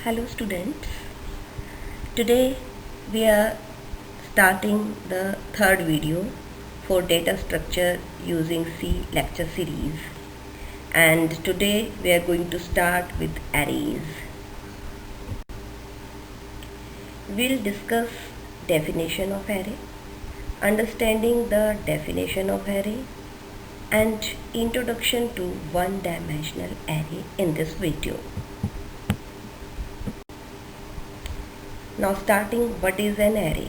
Hello students, today we are starting the third video for data structure using C lecture series, and today we are going to start with arrays. We'll discuss definition of array, understanding the definition of array, and introduction to one-dimensional array in this video. Now starting, what is an array?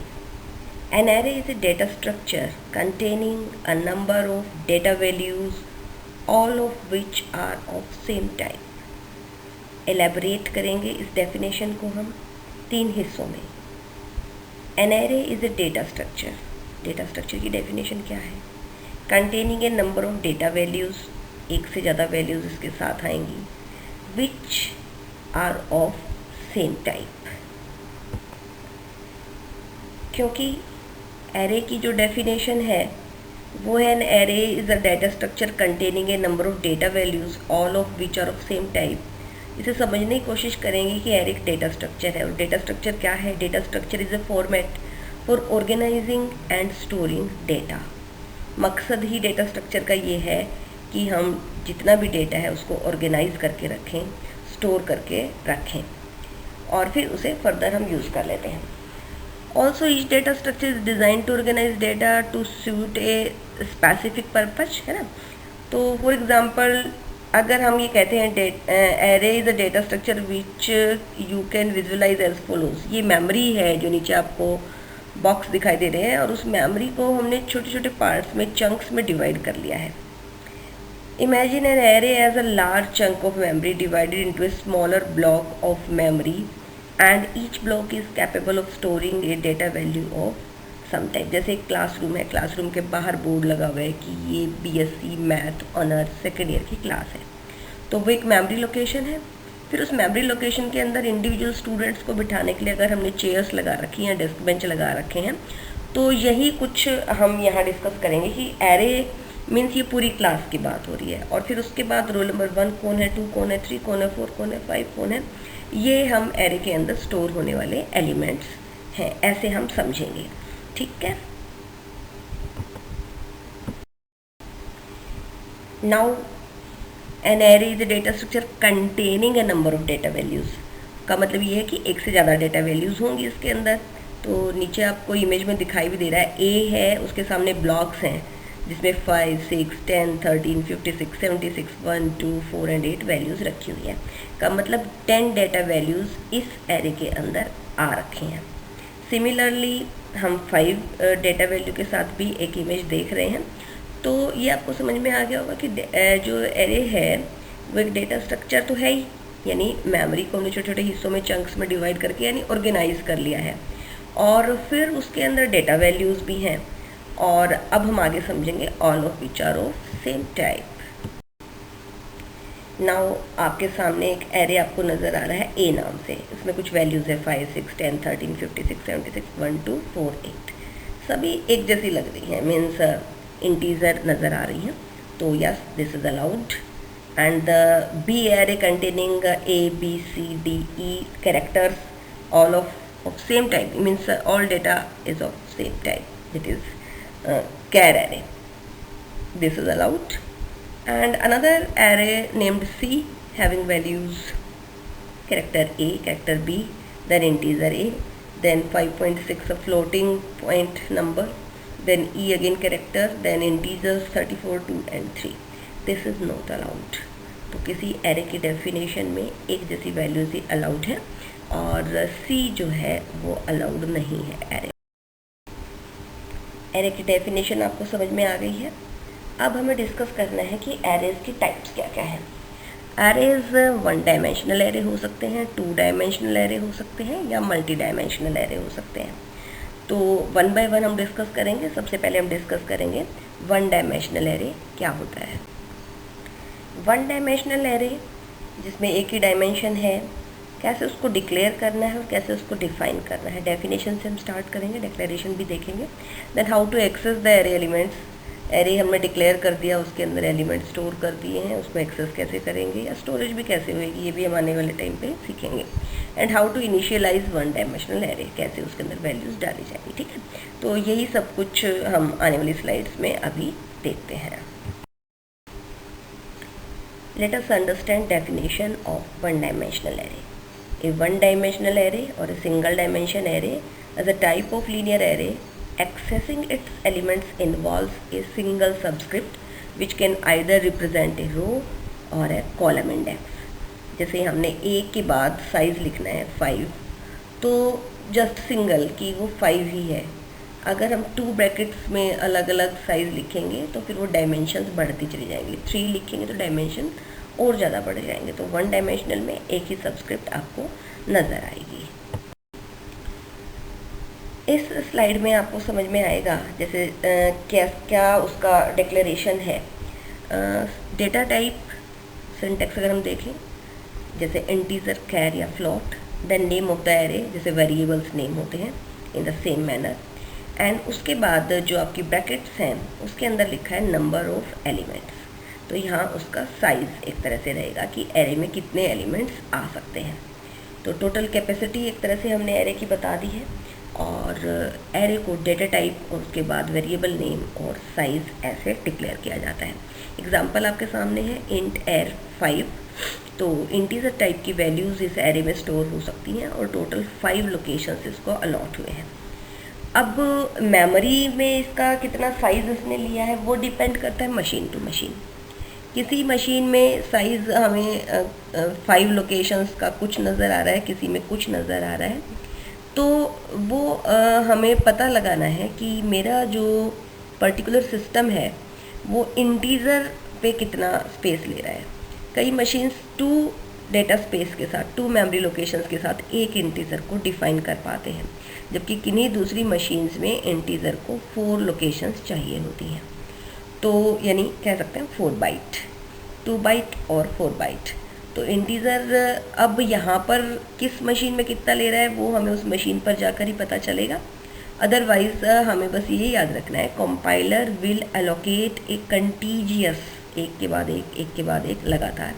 An array is a data structure containing a number of data values, all of which are of same type. Elaborate करेंगे इस definition को हम 3 हिस्सों में. An array is a data structure. Data structure की definition क्या है? Containing a number of data values, एक से ज़्यादा values इसके साथ आएंगी, which are of same type. क्योंकि एरे की जो डेफिनेशन है वो है an array is a data structure containing a number of data values all of which are of same type. इसे समझने की कोशिश करेंगे कि एरे एक डेटा स्ट्रक्चर है. और डेटा स्ट्रक्चर क्या है? Data structure is a format for organising and storing data. मकसद ही डेटा स्ट्रक्चर का ये है कि हम जितना भी डेटा है उसको ऑर्गेनाइज करके रखें, स्टोर करके रखें और फिर उसे फर्दर हम यूज़ कर लेते हैं. Also, each data structure is designed to organize data to suit a specific purpose, है ना. तो फॉर एग्जांपल अगर हम ये कहते हैं array is a data structure which you can visualize as follows. ये मेमोरी है जो नीचे आपको बॉक्स दिखाई दे रहे हैं और उस मेमोरी को हमने छोटे छोटे पार्ट्स में, चंक्स में डिवाइड कर लिया है. Imagine an array as a large chunk of memory divided into a smaller block of memory and each block is capable of storing a data value of some type. जैसे एक classroom है, classroom के बाहर board लगा हुआ है कि ये BSc math honour second year की क्लास है. तो वो एक मेमोरी लोकेशन है. फिर उस मेमोरी लोकेशन के अंदर इंडिविजुअल स्टूडेंट्स को बिठाने के लिए अगर हमने चेयर्स लगा रखी हैं, डेस्क बेंच लगा रखे हैं, तो यही कुछ हम यहाँ डिस्कस करेंगे कि एरे मीन्स ये पूरी क्लास की बात हो रही है. और फिर उसके बाद रोल नंबर 1 कौन है, 2 कौन है, 3 कौन है, 4 कौन है, 5 कौन है, ये हम एरे के अंदर स्टोर होने वाले एलिमेंट्स हैं. ऐसे हम समझेंगे. ठीक है. Now an array is a data structure containing a number of data values. का मतलब ये है कि एक से ज़्यादा डेटा वैल्यूज़ होंगी इसके अंदर. तो नीचे आपको इमेज में दिखाई भी दे रहा है, ए है, उसके सामने ब्लॉक्स हैं जिसमें 5, 6, 10, 13, 56, 76, 1, 2, 4 एंड 8 वैल्यूज़ रखी हुई है. का मतलब 10 डेटा वैल्यूज़ इस एरे के अंदर आ रखे हैं. सिमिलरली हम 5 डेटा वैल्यू के साथ भी एक इमेज देख रहे हैं. तो ये आपको समझ में आ गया होगा कि जो एरे है वो एक डेटा स्ट्रक्चर तो है ही, यानी मेमोरी को हमने छोटे छोटे हिस्सों में, चंक्स में डिवाइड करके यानी ऑर्गेनाइज कर लिया है. और फिर उसके अंदर डेटा वैल्यूज़ भी हैं. और अब हम आगे समझेंगे all of which are of same type. Now आपके सामने एक एरे आपको नज़र आ रहा है ए नाम से. इसमें कुछ वैल्यूज़ है 5, 6, 10, 13, 56, 76, 1, 2, 4, 8. सभी एक जैसी लग रही हैं, मीन्स इंटीजर नज़र आ रही हैं. तो yes, this is allowed. And the B array containing A B C D E characters all of same type, means all data is of same type. It is char array. This is allowed. And another array named C having values character A, character B, then integer A, then 5.6 a floating point number, then E again character, then integers 34, 2 and 3. This is not allowed. तो किसी array की definition में एक जैसी values ही allowed है और C जो है वो allowed नहीं है array. एरे की डेफिनेशन आपको समझ में आ गई है. अब हमें डिस्कस करना है कि एरेज की टाइप्स क्या क्या हैं. एरेज 1 डायमेंशनल एरे हो सकते हैं, 2 डायमेंशनल एरे हो सकते हैं या मल्टी डायमेंशनल एरे हो सकते हैं. तो 1 बाय 1 हम डिस्कस करेंगे. सबसे पहले हम डिस्कस करेंगे 1 डायमेंशनल एरे क्या होता है. 1 डायमेंशनल एरे जिसमें एक ही डायमेंशन है, कैसे उसको डिक्लेयर करना है और कैसे उसको डिफाइन करना है. डेफिनेशन से हम स्टार्ट करेंगे, डिक्लेरेशन भी देखेंगे. Then how to access the array elements. Array हमने डिक्लेयर कर दिया, उसके अंदर एलिमेंट स्टोर कर दिए हैं, उसमें एक्सेस कैसे करेंगे या स्टोरेज भी कैसे होएगी, ये भी हम आने वाले टाइम पे सीखेंगे. And how to initialise one dimensional array, कैसे उसके अंदर वैल्यूज़ डाली जाएगी, ठीक है। तो यही सब कुछ हम आने वाली स्लाइड्स में अभी देखते हैं। Let us understand definition of one-dimensional array. A one-dimensional array or a single-dimension array is a type of linear array. Accessing its elements involves a single subscript which can either represent a row or a column index. जैसे हमने a के बाद size लिखना है 5, तो just single की वो 5 ही है। अगर हम 2 ब्रैकेट्स में अलग अलग साइज़ लिखेंगे तो फिर वो डायमेंशंस बढ़ती चली जाएंगी। 3 लिखेंगे तो डायमेंशन और ज़्यादा बढ़ जाएंगे। तो वन डायमेंशनल में एक ही सबस्क्रिप्ट आपको नज़र आएगी। इस स्लाइड में आपको समझ में आएगा जैसे क्या उसका डिक्लेरेशन है। डेटा टाइप सिंटैक्स अगर हम देखें, जैसे इंटीजर, कैर या float. The name of the array, जैसे वेरिएबल्स नेम होते हैं in the same manner. And उसके बाद जो आपकी ब्रैकेट्स हैं उसके अंदर लिखा है नंबर ऑफ एलिमेंट्स। तो यहाँ उसका साइज़ एक तरह से रहेगा कि एरे में कितने एलिमेंट्स आ सकते हैं। तो टोटल कैपेसिटी एक तरह से हमने एरे की बता दी है, और एरे को डेटा टाइप और उसके बाद वेरिएबल नेम और साइज़ ऐसे डिक्लेयर किया जाता है। एग्जांपल आपके सामने है इंट एर 5। तो इंटीजर टाइप की वैल्यूज़ इस एरे में स्टोर हो सकती हैं और टोटल 5 लोकेशंस इसको अलॉट हुए हैं। अब मेमोरी में इसका कितना साइज़ इसने लिया है वो डिपेंड करता है मशीन टू मशीन। किसी मशीन में साइज़ हमें 5 लोकेशंस का कुछ नज़र आ रहा है, किसी में कुछ नज़र आ रहा है, तो वो हमें पता लगाना है कि मेरा जो पर्टिकुलर सिस्टम है वो इंटीजर पे कितना स्पेस ले रहा है। कई मशीन्स 2 डेटा स्पेस के साथ, 2 मेमोरी लोकेशंस के साथ एक इंटीजर को डिफ़ाइन कर पाते हैं, जबकि किन्हीं दूसरी मशीन्स में इंटीजर को 4 लोकेशंस चाहिए होती हैं। तो यानी कह सकते हैं 4 बाइट, 2 बाइट और 4 बाइट। तो इंटीजर अब यहाँ पर किस मशीन में कितना ले रहा है वो हमें उस मशीन पर जाकर ही पता चलेगा। अदरवाइज हमें बस ये याद रखना है, compiler will allocate A contiguous, एक के बाद एक लगातार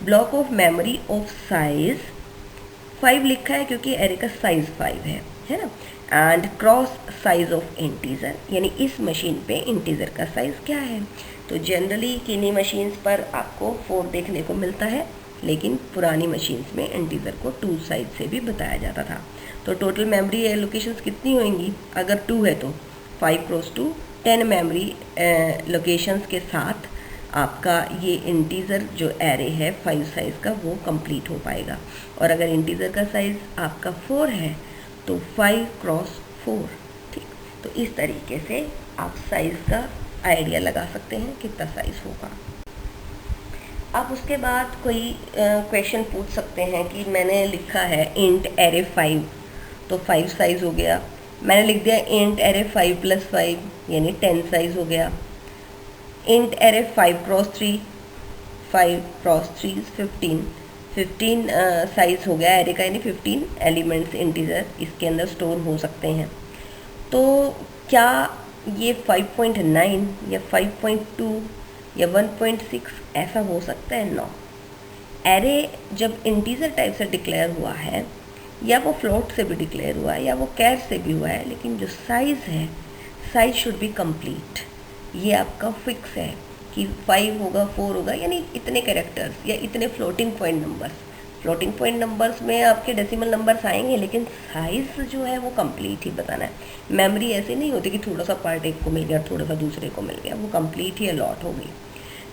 block of memory of size 5 लिखा है क्योंकि एरे का साइज 5 है ना। And cross size of integer, यानी इस मशीन पे इंटीजर का साइज़ क्या है। तो जनरली किन्हीं मशीन्स पर आपको 4 देखने को मिलता है, लेकिन पुरानी मशीन्स में इंटीजर को 2 साइज से भी बताया जाता था। तो टोटल मेमोरी लोकेशंस कितनी होंगी, अगर 2 है तो 5 क्रॉस 2 10 मेमोरी लोकेशंस के साथ आपका ये इंटीजर जो एरे है 5 साइज़ का वो कंप्लीट हो पाएगा। और अगर इंटीजर का साइज़ आपका 4 है तो 5 क्रॉस 4, ठीक। तो इस तरीके से आप साइज़ का आइडिया लगा सकते हैं कितना साइज़ होगा। आप उसके बाद कोई क्वेश्चन पूछ सकते हैं कि मैंने लिखा है इंट एरे 5, तो 5 साइज़ हो गया। मैंने लिख दिया इंट एरे 5 + 5 यानी 10 साइज़ हो गया। Int array 5 cross 3, 5 cross 3 15 size हो गया एरे का, यानी 15 एलिमेंट्स इंटीजर इसके अंदर स्टोर हो सकते हैं। तो क्या ये 5.9 या 5.2 या 1.6 ऐसा हो सकता है? नो। एरे जब इंटीजर टाइप से डिक्लेयर हुआ है, या वो फ्लोट से भी डिक्लेयर हुआ है या वो कैर से भी हुआ है, लेकिन जो साइज़ है, साइज़ शुड बी कंप्लीट। ये आपका फिक्स है कि 5 होगा, 4 होगा, यानी इतने कैरेक्टर्स या इतने floating point numbers. Floating point numbers में आपके डेसिमल नंबर्स आएंगे, लेकिन साइज़ जो है वो कंप्लीट ही बताना है। मेमोरी ऐसे नहीं होती कि थोड़ा सा पार्ट एक को मिल गया, थोड़ा सा दूसरे को मिल गया, वो कंप्लीट ही अलॉट हो गई,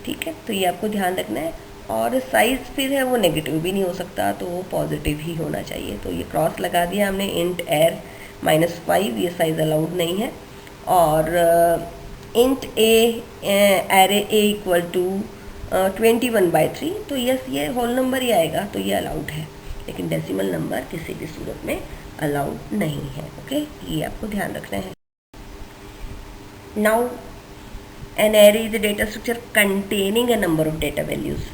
ठीक है। तो ये आपको ध्यान रखना है। और साइज़ फिर है वो नेगेटिव भी नहीं हो सकता, तो वो पॉजिटिव ही होना चाहिए। तो ये क्रॉस लगा दिया हमने इंट एर -5, ये साइज़ अलाउड नहीं है। और int array a equal to 21/3, तो यस ये होल नंबर ही आएगा, तो ये अलाउड है, लेकिन डेसिमल नंबर किसी भी सूरत में अलाउड नहीं है। ओके, ये आपको ध्यान रखना है। Now an array is a data structure containing a number of data values.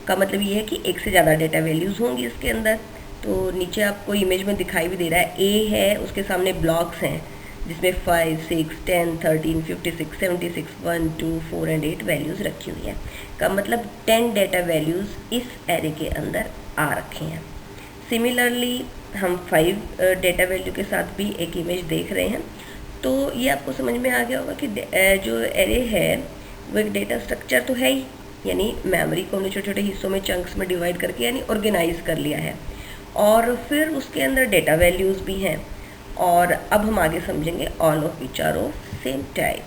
का मतलब ये है कि एक से ज़्यादा डेटा वैल्यूज़ होंगी इसके अंदर। तो नीचे आपको इमेज में दिखाई भी दे रहा है, ए है, उसके सामने ब्लॉक्स हैं जिसमें 5, 6, 10, 13, 56, 76, 1, 2, 4 एंड 8 वैल्यूज़ रखी हुई हैं। का मतलब 10 डेटा वैल्यूज़ इस एरे के अंदर आ रखे हैं। सिमिलरली हम 5 डेटा वैल्यू के साथ भी एक इमेज देख रहे हैं। तो ये आपको समझ में आ गया होगा कि जो एरे है वो एक डेटा स्ट्रक्चर तो है ही, यानी मेमोरी को हमने छोटे छोटे हिस्सों में, चंक्स में डिवाइड करके यानी ऑर्गेनाइज कर लिया है, और फिर उसके अंदर डेटा वैल्यूज़ भी हैं। और अब हम आगे समझेंगे all of which are of same type.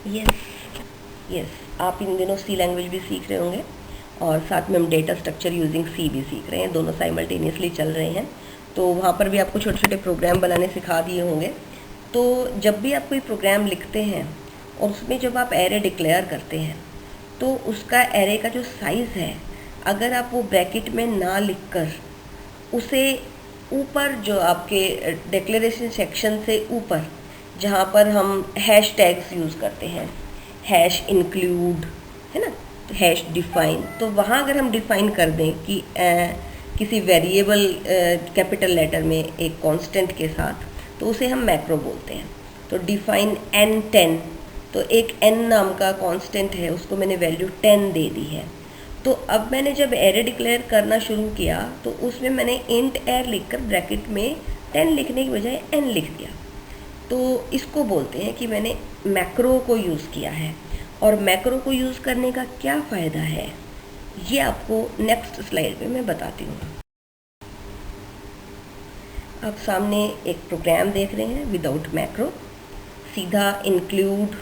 Yes yes, आप इन दिनों सी लैंग्वेज भी सीख रहे होंगे और साथ में हम डेटा स्ट्रक्चर यूजिंग सी भी सीख रहे हैं, दोनों साइमल्टेनियसली चल रहे हैं। तो वहाँ पर भी आपको छोटे छोटे प्रोग्राम बनाने सिखा दिए होंगे। तो जब भी आप कोई प्रोग्राम लिखते हैं और उसमें जब आप एरे डिक्लेयर करते हैं तो उसका एरे का जो साइज़ है, अगर आप वो ब्रैकेट में ना लिखकर उसे ऊपर जो आपके डिक्लेरेशन सेक्शन से ऊपर जहाँ पर हम हैश टैग्स यूज़ करते हैं, हैश इंक्लूड है ना, तो हैश डिफाइन, तो वहाँ अगर हम डिफाइन कर दें कि किसी वेरिएबल कैपिटल लेटर में एक कांस्टेंट के साथ, तो उसे हम मैक्रो बोलते हैं। तो डिफाइन n10, तो एक n नाम का कांस्टेंट है, उसको मैंने वैल्यू 10 दे दी है। तो अब मैंने जब एरे डिक्लेयर करना शुरू किया तो उसमें मैंने इंट एर लिखकर ब्रैकेट में 10 लिखने की बजाय n लिख दिया। तो इसको बोलते हैं कि मैंने मैक्रो को यूज़ किया है। और मैक्रो को यूज़ करने का क्या फ़ायदा है, ये आपको नेक्स्ट स्लाइड पे मैं बताती हूँ। आप सामने एक प्रोग्राम देख रहे हैं विदाउट मैक्रो, सीधा इंक्लूड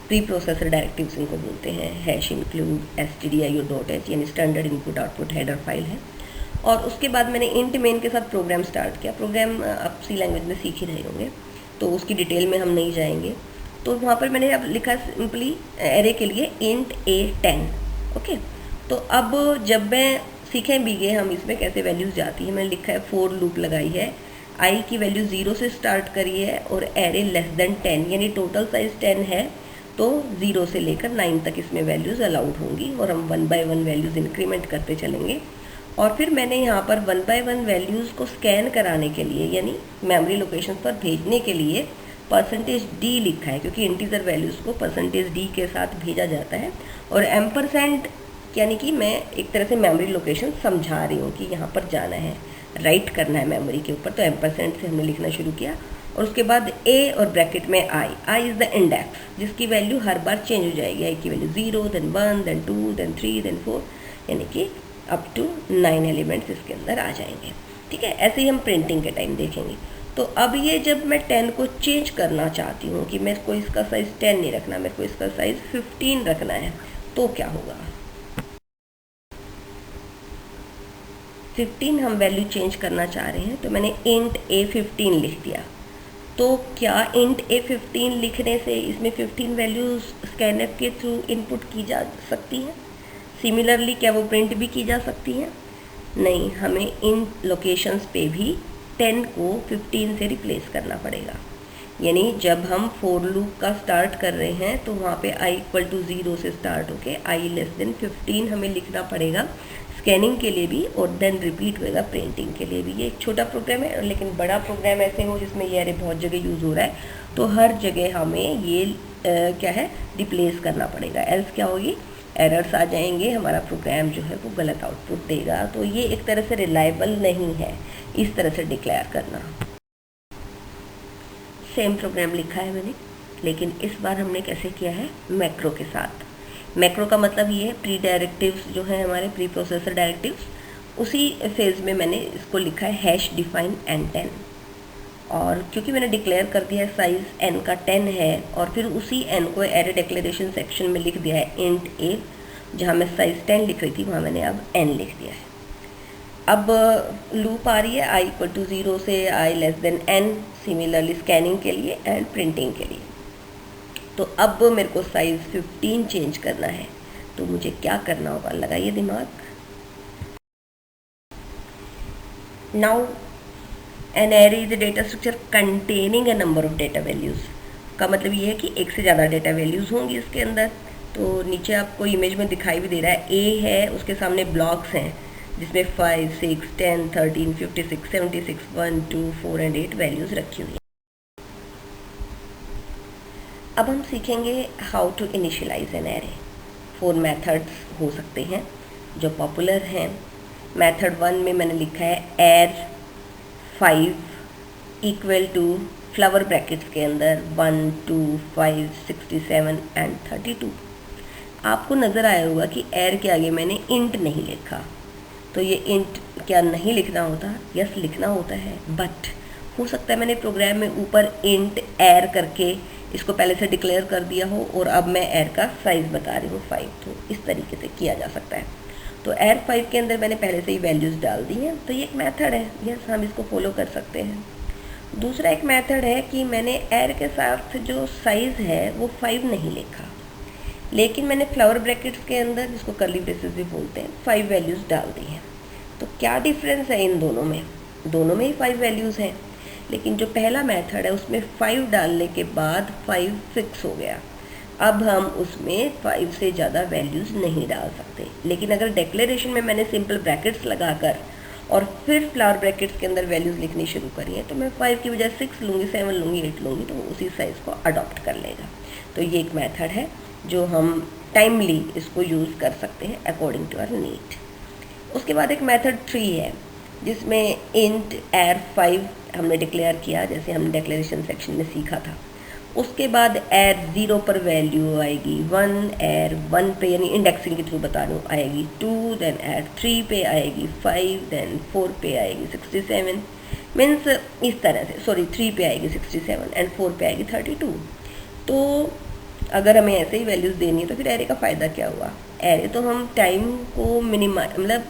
प्री प्रोसेसर डायरेक्टिव्स इनको बोलते हैं, हैश इंक्लूड stdio.h यानी standard input output header file है। और उसके बाद मैंने इंट मेन के साथ प्रोग्राम स्टार्ट किया। प्रोग्राम आप सी लैंग्वेज में सीख ही रहे होंगे, तो उसकी डिटेल में हम नहीं जाएंगे। तो वहाँ पर मैंने अब लिखा सिंपली एरे के लिए इंट a10। ओके, तो अब जब मैं सीखें भी गए हम इसमें कैसे वैल्यूज़ जाती है, मैंने लिखा है फोर लूप लगाई है, आई की वैल्यू 0 से स्टार्ट करी है और एरे लेस देन 10 यानी टोटल साइज 10 है, तो 0 से लेकर 9 तक इसमें वैल्यूज़ अलाउड होंगी और हम 1 बाय 1 वैल्यूज़ इंक्रीमेंट करते चलेंगे। और फिर मैंने यहाँ पर 1 बाय 1 वैल्यूज़ को स्कैन कराने के लिए यानी मेमोरी लोकेशन पर भेजने के लिए %d लिखा है, क्योंकि इंटीजर वैल्यूज़ को %d के साथ भेजा जाता है। और एम्परसेंड यानी कि मैं एक तरह से मेमोरी लोकेशन समझा रही हूँ कि यहाँ पर जाना है, राइट करना है मेमोरी के ऊपर। तो एम्परसेंड से हमने लिखना शुरू किया और उसके बाद a और ब्रैकेट में i इज़ द इंडेक्स जिसकी वैल्यू हर बार चेंज हो जाएगी। i की value 0, then 1, then 2, then 3, then 4 यानी कि अप टू 9 एलिमेंट्स इसके अंदर आ जाएंगे। ठीक है, ऐसे ही हम प्रिंटिंग के टाइम देखेंगे। तो अब ये जब मैं 10 को चेंज करना चाहती हूँ कि मेरे को इसका साइज़ 10 नहीं रखना, मेरे को इसका साइज़ 15 रखना है, तो क्या होगा। 15 हम वैल्यू चेंज करना चाह रहे हैं, तो मैंने इंट a15 लिख दिया। तो क्या इंट a15 लिखने से इसमें 15 वैल्यूज़ स्कैनर के थ्रू इनपुट की जा सकती हैं। सिमिलरली क्या वो प्रिंट भी की जा सकती हैं? नहीं, हमें इन लोकेशंस पे भी 10 को 15 से रिप्लेस करना पड़ेगा। यानी जब हम फॉर लूप का स्टार्ट कर रहे हैं तो वहाँ पे i इक्वल टू 0 से स्टार्ट होके i लेस देन 15 हमें लिखना पड़ेगा स्कैनिंग के लिए भी, और देन रिपीट होएगा प्रिंटिंग के लिए भी। ये एक छोटा प्रोग्राम है, लेकिन बड़ा प्रोग्राम ऐसे हो जिसमें ये अरे बहुत जगह यूज़ हो रहा है, तो हर जगह हमें ये क्या है रिप्लेस करना पड़ेगा। एल्स क्या होगी, एरर्स आ जाएंगे, हमारा प्रोग्राम जो है वो गलत आउटपुट देगा। तो ये एक तरह से रिलायबल नहीं है इस तरह से डिक्लेयर करना। सेम प्रोग्राम लिखा है मैंने, लेकिन इस बार हमने कैसे किया है, मैक्रो के साथ। मैक्रो का मतलब ये है प्री डायरेक्टिव्स जो है हमारे प्री प्रोसेसर डायरेक्टिव्स, उसी फेज़ में मैंने इसको लिखा है हैश डिफाइन एन 10। और क्योंकि मैंने डिक्लेयर कर दिया है साइज़ n का 10 है, और फिर उसी n को एरे डिक्लेरेशन सेक्शन में लिख दिया है इंट a, जहाँ मैं साइज़ 10 लिख रही थी वहाँ मैंने अब n लिख दिया है। अब लूप आ रही है i इक्वल टू 0 से i less than n, similarly scanning के लिए एंड प्रिंटिंग के लिए। तो अब मेरे को साइज़ 15 चेंज करना है, तो मुझे क्या करना होगा, लगाइए दिमाग। Now an array is a data structure containing a number of data values. का मतलब ये है कि एक से ज़्यादा डेटा वैल्यूज़ होंगी इसके अंदर। तो नीचे आपको इमेज में दिखाई भी दे रहा है, ए है, उसके सामने ब्लॉक्स हैं जिसमें 5, 6, 10, 13, 56, 76, 1, 2, 4 एंड 8 वैल्यूज़ रखी हुई हैं। अब हम सीखेंगे how to initialise an array. 4 methods हो सकते हैं जो पॉपुलर हैं। मेथड 1 में मैंने लिखा है एर 5 इक्वल टू फ्लावर ब्रैकेट्स के अंदर 1, 2, 5, 67 एंड 32। आपको नज़र आया होगा कि एर के आगे मैंने इंट नहीं लिखा। तो ये इंट क्या नहीं लिखना होता, यस लिखना होता है, बट हो सकता है मैंने प्रोग्राम में ऊपर इंट एर करके इसको पहले से डिक्लेयर कर दिया हो और अब मैं एर का साइज़ बता रही हूँ 5। तो इस तरीके से किया जा सकता है। तो एर 5 के अंदर मैंने पहले से ही वैल्यूज़ डाल दी हैं, तो ये एक मेथड है, यस हम इसको फॉलो कर सकते हैं। दूसरा एक मेथड है कि मैंने एर के साथ जो साइज़ है वो 5 नहीं लिखा, लेकिन मैंने फ्लावर ब्रैकेट्स के अंदर, जिसको कर्ली ब्रेसेस भी बोलते हैं, 5 वैल्यूज़ डाल दी हैं। तो क्या डिफरेंस है इन दोनों में, दोनों में ही 5 वैल्यूज़ हैं, लेकिन जो पहला मेथड है उसमें 5 डालने के बाद 5 फिक्स हो गया। अब हम उसमें 5 से ज़्यादा वैल्यूज़ नहीं डाल सकते। लेकिन अगर डिक्लेरेशन में मैंने सिंपल ब्रैकेट्स लगाकर और फिर फ्लावर ब्रैकेट्स के अंदर वैल्यूज़ लिखनी शुरू करी है, तो मैं 5 की बजाय 6 लूँगी, 7 लूँगी, 8 लूँगी, तो उसी साइज़ को अडॉप्ट कर लेगा। तो ये एक मेथड है जो हम टाइमली इसको यूज़ कर सकते हैं अकॉर्डिंग टू आवर नीड। उसके बाद एक मेथड 3 है जिसमें इंट एर 5 हमने डिक्लेयर किया, जैसे हमने डिक्लेरेशन सेक्शन में सीखा था। उसके बाद एर 0 पर वैल्यू आएगी 1, एर 1 पे यानी इंडेक्सिंग के थ्रू बता रही हूँ आएगी 2, देन एर 3 पे आएगी 5, देन 4 पे आएगी 67, मीन्स इस तरह से, सॉरी 3 पे आएगी 67 एंड 4 पे आएगी 32। तो अगर हमें ऐसे ही वैल्यूज़ देनी है तो फिर एरे का फ़ायदा क्या हुआ। एरे तो हम टाइम को मतलब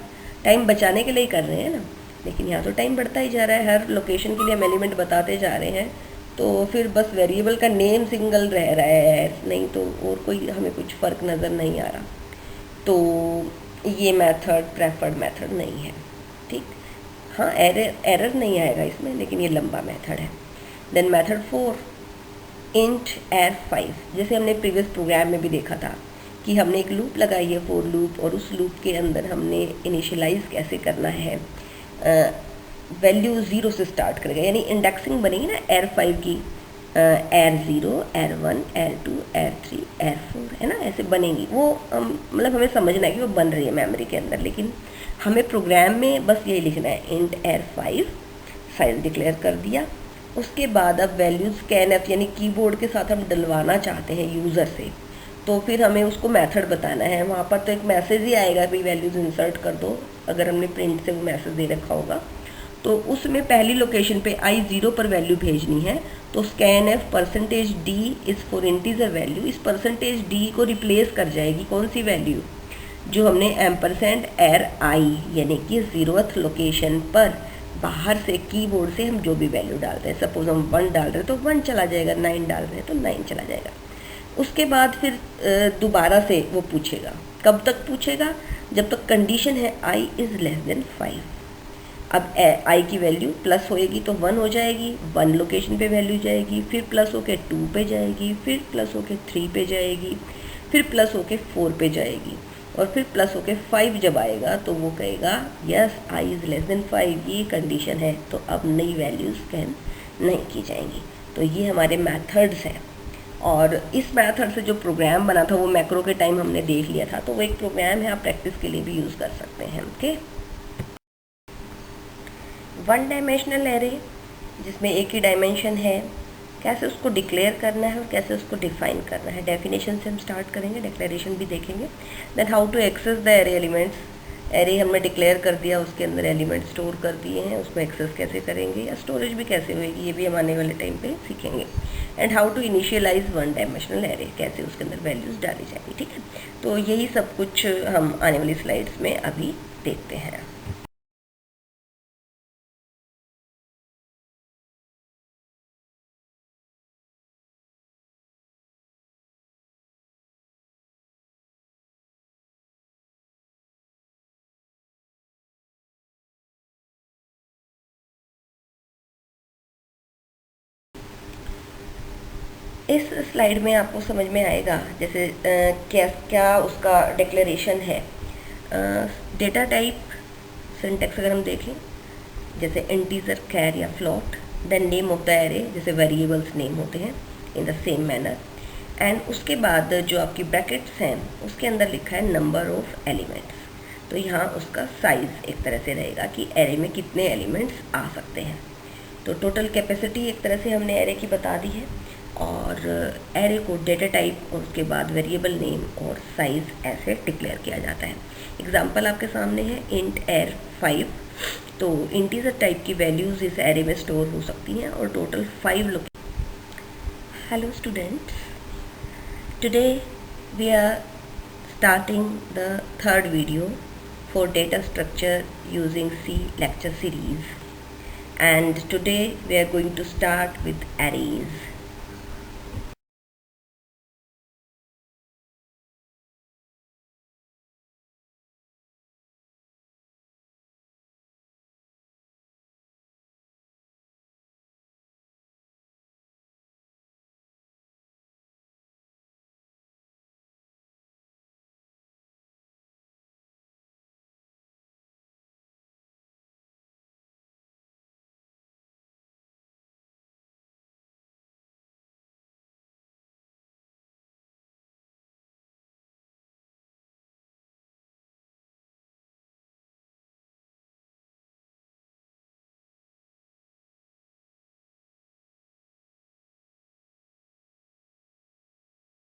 टाइम बचाने के लिए ही कर रहे हैं ना, लेकिन यहाँ तो टाइम बढ़ता ही जा रहा है, हर लोकेशन के लिए हम एलिमेंट बताते जा रहे हैं, तो फिर बस वेरिएबल का नेम सिंगल रह रहा है, नहीं तो और कोई हमें कुछ फ़र्क नज़र नहीं आ रहा। तो ये मेथड प्रेफर्ड मेथड नहीं है, ठीक। हाँ एरर नहीं आएगा इसमें, लेकिन ये लंबा मेथड है। देन मेथड 4 इंट एर 5, जैसे हमने प्रीवियस प्रोग्राम में भी देखा था कि हमने एक लूप लगाई है फॉर लूप, और उस लूप के अंदर हमने इनिशियलाइज कैसे करना है, वैल्यू 0 से स्टार्ट करेगा, यानी इंडेक्सिंग बनेगी ना एर 5 की, एर 0, एर 1, एर 2, एर 3, एर 4, है ना, ऐसे बनेगी वो। मतलब हमें समझना है कि वो बन रही है मेमोरी के अंदर, लेकिन हमें प्रोग्राम में बस यही लिखना है इंट एर 5, साइज डिक्लेयर कर दिया। उसके बाद अब वैल्यूज़ स्कैनफ यानी कीबोर्ड के साथ हम डलवाना चाहते हैं यूज़र से, तो फिर हमें उसको मेथड बताना है। वहाँ पर तो एक मैसेज ही आएगा भाई वैल्यूज़ इंसर्ट कर दो, अगर हमने प्रिंट से वो मैसेज दे रखा होगा। तो उसमें पहली लोकेशन पे i0 पर वैल्यू भेजनी है, तो scanf %d is for integer value, इस %d को रिप्लेस कर जाएगी कौन सी वैल्यू, जो हमने एम्परसेंड एर i यानी कि 0th लोकेशन पर बाहर से कीबोर्ड से हम जो भी वैल्यू डालते हैं, सपोज हम 1 डाल रहे हैं तो 1 चला जाएगा, 9 डाल रहे हैं तो 9 चला जाएगा। उसके बाद फिर दोबारा से वो पूछेगा, कब तक पूछेगा, जब तक कंडीशन है i इज़ लेस देन 5। अब i की वैल्यू प्लस होएगी तो 1 हो जाएगी, 1 लोकेशन पे वैल्यू जाएगी, फिर प्लस होके 2 पे जाएगी, फिर प्लस होके 3 पे जाएगी, फिर प्लस होके 4 पे जाएगी, और फिर प्लस होके 5 जब आएगा तो वो कहेगा yes i is less than 5, ये कंडीशन है, तो अब नई वैल्यू स्कैन नहीं की जाएंगी। तो ये हमारे मेथड्स हैं, और इस मेथड से जो प्रोग्राम बना था वो मैक्रो के टाइम हमने देख लिया था, तो वो एक प्रोग्राम है, आप प्रैक्टिस के लिए भी यूज़ कर सकते हैं। ओके, वन डायमेंशनल एरे जिसमें एक ही डायमेंशन है, कैसे उसको डिक्लेयर करना है और कैसे उसको डिफाइन करना है। डेफिनेशन से हम स्टार्ट करेंगे, डिक्लेरेशन भी देखेंगे। Then how to access the array elements, array हमने डिक्लेयर कर दिया, उसके अंदर एलिमेंट स्टोर कर दिए हैं, उसको एक्सेस कैसे करेंगे या स्टोरेज भी कैसे होएगी, ये भी हम आने वाले टाइम पे सीखेंगे। And how to initialise one dimensional array, कैसे उसके अंदर वैल्यूज़ डाली जाएगी। ठीक है, तो यही सब कुछ हम आने वाली स्लाइड्स में अभी देखते हैं। इस स्लाइड में आपको समझ में आएगा जैसे क्या क्या उसका डिक्लेरेशन है। डेटा टाइप सिंटैक्स अगर हम देखें, जैसे इंटीजर, कैर या float. Then name of the array, जैसे वेरिएबल्स नेम होते हैं in the same manner. And उसके बाद जो आपकी ब्रैकेट्स हैं उसके अंदर लिखा है नंबर ऑफ एलिमेंट्स, तो यहाँ उसका साइज़ एक तरह से रहेगा कि एरे में कितने एलिमेंट्स आ सकते हैं। तो टोटल कैपेसिटी एक तरह से हमने एरे की बता दी है, और एरे को डेटा टाइप और उसके बाद वेरिएबल नेम और साइज़ ऐसे डिक्लेयर किया जाता है। एग्जांपल आपके सामने है इंट एर 5, तो इंटीजर टाइप की वैल्यूज़ इस एरे में स्टोर हो सकती हैं और टोटल 5 लोग। Hello students, today we are starting the third video for data structure using C lecture series, and today we are going to start with arrays.